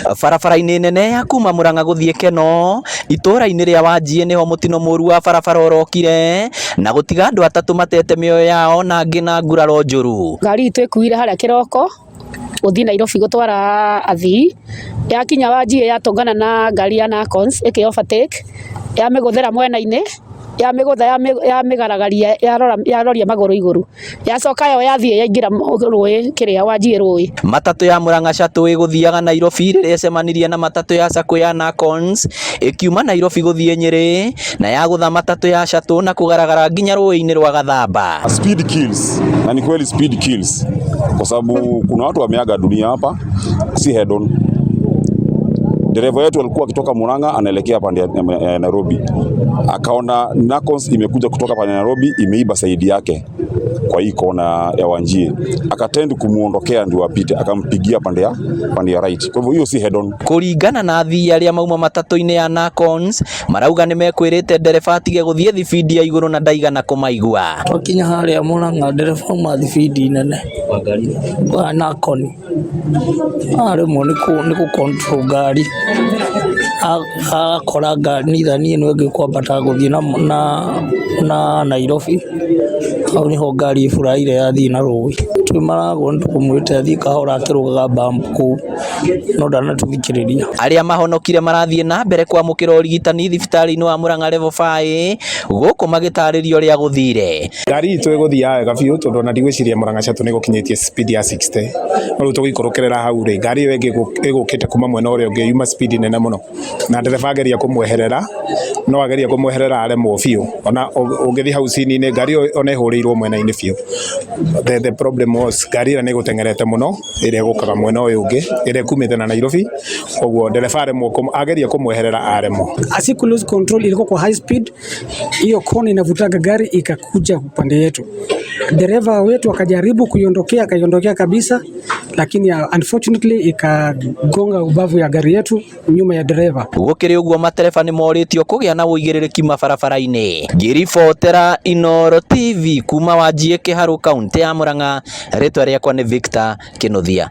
Barabara-inĩ nene ya kuma Murang'a guthie Keno itura-inĩ ria Wanjie niho mutino mũru wa barabara urokire na gutiga andu atatu matete mioyo yao na angĩ na nguraro njũru. Ngari itu ikuire haria kiroko guthii Nairobi gutwara athii, yakinya Wanjie yatongana na ngari ya Nakons iki overtake yamiguthera mwena-inĩ ya migaragaria yaroria maguru iguru yacoka yo yathie yaingira rũĩ kiria Wanjie rũĩ. Matatu ya Murang'a Shuttle iguthiaga Nairobi riria icemanirie na matatu ya Sacco ya Nakons ikiuma Nairobi guthie Nyeri na yagutha matatu ya Shuttle na kugaragara nginya rũĩ-inĩ rwa Gathamba. Speed kills, na ni kweli speed kills, kwa sababu kuna watu wameaga dunia hapa, si head on. Dereva wetu alikuwa akitoka Murang'a anaelekea pande ya Nairobi, akaona Nakons imekuja kutoka pande ya Nairobi imeiba saidi yake kwa hii kona ya Wanjie, akatend kumuondokea ndio apite, akampigia pande ya right. Kwa hivyo hiyo si head on. Kuringana na athii aria mauma matatu-inĩ ya Nakons marauga ni mekwirite ndereba atige guthie thibidi ya iguru na ndaigana kumaigua. Twakinya haria Murang'a ndereba ma thibidi nene wa Nakoni ari mo ni ku control ngari akora ngari nithani ino ingi kwambata guthie na Nairobi, au niho ngari ifuraire yathii na rũĩ. Twimarago ndukumwite athii kahora akirugaga bump kuu no ndanatuthikiriria. Aria mahonokire marathie na mbere kwamukira urigitani thibitari-inĩ wa Murang'a level 5 guku magitaririo ria guthire. Ngari itu iguthia wega biũ tondu na ndigwiciria Murang'a Shuttle nigukinyitie speed ya 60 no riu tugikorokera hau ri ngari iyo ingi igukite kuma mwena uria ungi yuma speed nene muno na ndereba ageria kumweherera no ageria kumweherera aremwo biũ, ona ungithi hau cini-inĩ ngari ona ihurirwo mwena-inĩ biũ. The problem was ngari ĩrĩa nĩ gũtengerete muno ĩrĩa ĩgũkaga mwena ũyũ ũngĩ ĩrĩa kumĩte na Nairobi, koguo ndereba aremwo ageria kumweherera aremwo. Asiku lose control, ilikuwa kwa high speed, hiyo kona inavutaga gari ikakuja upande yetu. Dereva wetu akajaribu kuiondokea, akaiondokea kabisa, lakini unfortunately ikagonga ubavu ya gari yetu nyuma ya dereva. Gukiri uguo matereba ni moritio kugia na uigĩrĩrĩki mabarabara-inĩ. Ngiribotera Inooro TV kuma Wanjie Kiharu kaunti ya Murang'a, ritwa riakwa ni Victor Kinuthia.